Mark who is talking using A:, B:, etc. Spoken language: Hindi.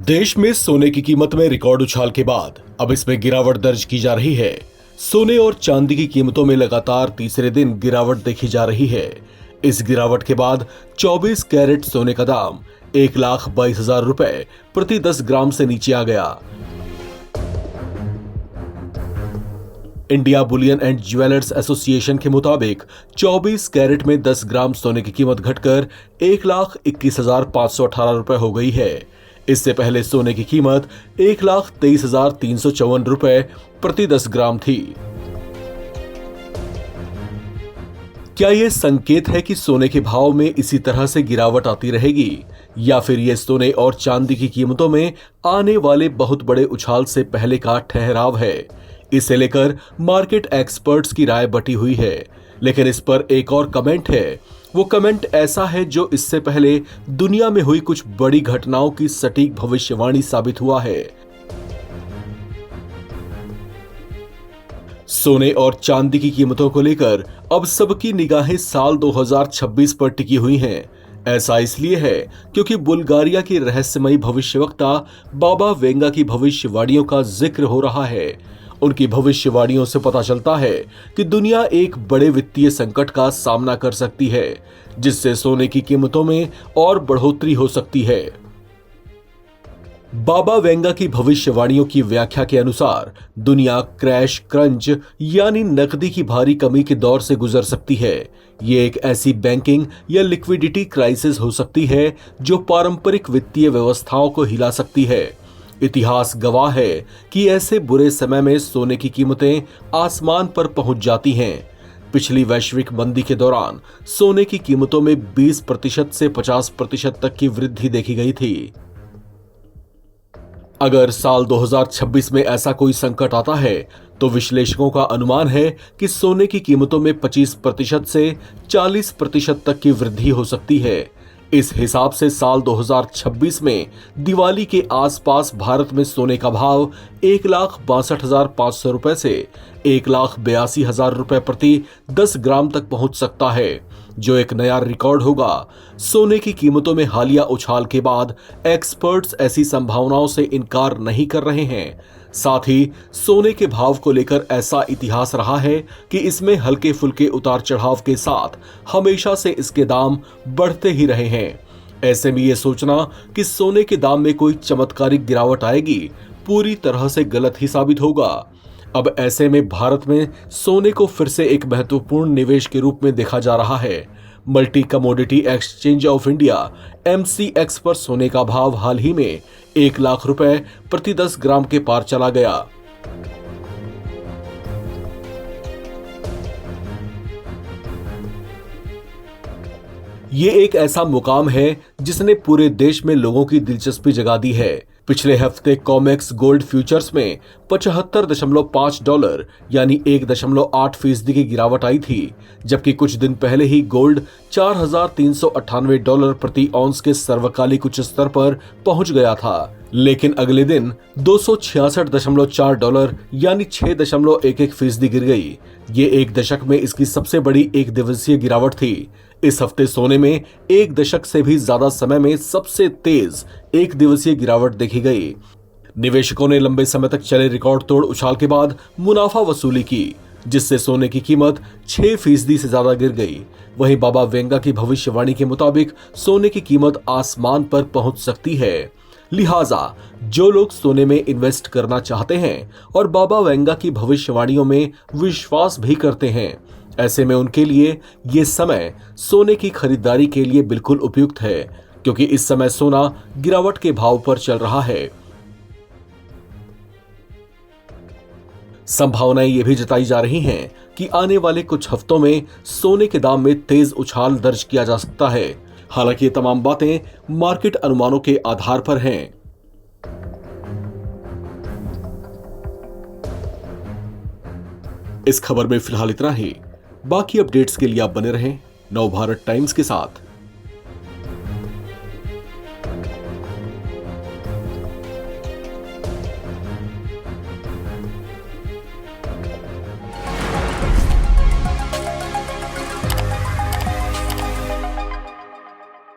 A: देश में सोने की कीमत में रिकॉर्ड उछाल के बाद अब इसमें गिरावट दर्ज की जा रही है। सोने और चांदी की कीमतों में लगातार तीसरे दिन गिरावट देखी जा रही है। इस गिरावट के बाद 24 कैरेट सोने का दाम 1,22,000 रुपए प्रति 10 ग्राम से नीचे आ गया। India Boolean and jewellers association के मुताबिक 24 कैरेट में 10 ग्राम सोने की कीमत घटकर 1,21,518 रुपए हो गई है। इससे पहले सोने की कीमत 1,23,354 रुपए प्रति 10 ग्राम थी। क्या यह संकेत है कि सोने के भाव में इसी तरह से गिरावट आती रहेगी, या फिर यह सोने और चांदी की कीमतों में आने वाले बहुत बड़े उछाल से पहले का ठहराव है? इसे लेकर मार्केट एक्सपर्ट्स की राय बटी हुई है, लेकिन इस पर एक और कमेंट है। वो कमेंट ऐसा है जो इससे पहले दुनिया में हुई कुछ बड़ी घटनाओं की सटीक भविष्यवाणी साबित हुआ है। सोने और चांदी की कीमतों को लेकर अब सबकी निगाहें साल 2026 पर टिकी हुई हैं। ऐसा इसलिए है क्योंकि बुल्गारिया की रहस्यमयी भविष्यवक्ता बाबा वेंगा की भविष्यवाणियों का जिक्र हो रहा है। उनकी भविष्यवाणियों से पता चलता है कि दुनिया एक बड़े वित्तीय संकट का सामना कर सकती है, जिससे सोने की कीमतों में और बढ़ोतरी हो सकती है। बाबा वेंगा की भविष्यवाणियों की व्याख्या के अनुसार दुनिया क्रैश क्रंच यानी नकदी की भारी कमी के दौर से गुजर सकती है। ये एक ऐसी बैंकिंग या लिक्विडिटी क्राइसिस हो सकती है जो पारंपरिक वित्तीय व्यवस्थाओं को हिला सकती है। इतिहास गवाह है कि ऐसे बुरे समय में सोने की कीमतें आसमान पर पहुंच जाती हैं। पिछली वैश्विक मंदी के दौरान सोने की कीमतों में 20% से 50% तक की वृद्धि देखी गई थी। अगर साल 2026 में ऐसा कोई संकट आता है तो विश्लेषकों का अनुमान है कि सोने की कीमतों में 25% से 40% तक की वृद्धि हो सकती है। इस हिसाब से साल 2026 में दिवाली के आसपास भारत में सोने का भाव 1,62,500 रुपए से 1,82,000 रुपए प्रति 10 ग्राम तक पहुंच सकता है, जो एक नया रिकॉर्ड होगा। सोने की कीमतों में हालिया उछाल के बाद एक्सपर्ट्स ऐसी संभावनाओं से इनकार नहीं कर रहे हैं। साथ ही सोने के भाव को लेकर ऐसा इतिहास रहा है कि इसमें हल्के फुल्के उतार चढ़ाव के साथ हमेशा से इसके दाम बढ़ते ही रहे हैं। ऐसे में ये सोचना कि सोने के दाम में कोई चमत्कारिक गिरावट आएगी पूरी तरह से गलत ही साबित होगा। अब ऐसे में भारत में सोने को फिर से एक महत्वपूर्ण निवेश के रूप में देखा जा रहा है। Multi commodity exchange of India MCX पर सोने का भाव हाल ही में 1 लाख रुपए प्रति 10 ग्राम के पार चला गया। ये एक ऐसा मुकाम है जिसने पूरे देश में लोगों की दिलचस्पी जगा दी है। पिछले हफ्ते कॉमेक्स गोल्ड फ्यूचर्स में $75.5 यानी 1.8% की गिरावट आई थी, जबकि कुछ दिन पहले ही गोल्ड $4,398 प्रति ऑन्स के सर्वकालिक उच्च स्तर पर पहुंच गया था। लेकिन अगले दिन $266.4 यानी 6.11% गिर गई। ये एक दशक में इसकी सबसे बड़ी एक दिवसीय गिरावट थी। इस हफ्ते सोने में एक दशक से भी ज्यादा समय में सबसे तेज एक दिवसीय गिरावट देखी गई। निवेशकों ने लंबे समय तक चले रिकॉर्ड तोड़ उछाल के बाद मुनाफा वसूली की, जिससे सोने की कीमत 6% से ज्यादा गिर गई। वहीं बाबा वेंगा की भविष्यवाणी के मुताबिक सोने की कीमत आसमान पर पहुंच सकती है। लिहाजा जो लोग सोने में इन्वेस्ट करना चाहते हैं और बाबा वेंगा की भविष्यवाणियों में विश्वास भी करते हैं, ऐसे में उनके लिए ये समय सोने की खरीदारी के लिए बिल्कुल उपयुक्त है, क्योंकि इस समय सोना गिरावट के भाव पर चल रहा है। संभावनाएं ये भी जताई जा रही हैं कि आने वाले कुछ हफ्तों में सोने के दाम में तेज उछाल दर्ज किया जा सकता है। हालांकि ये तमाम बातें मार्केट अनुमानों के आधार पर हैं। इस खबर में फिलहाल इतना ही। बाकी अपडेट्स के लिए आप बने रहें नवभारत टाइम्स के साथ।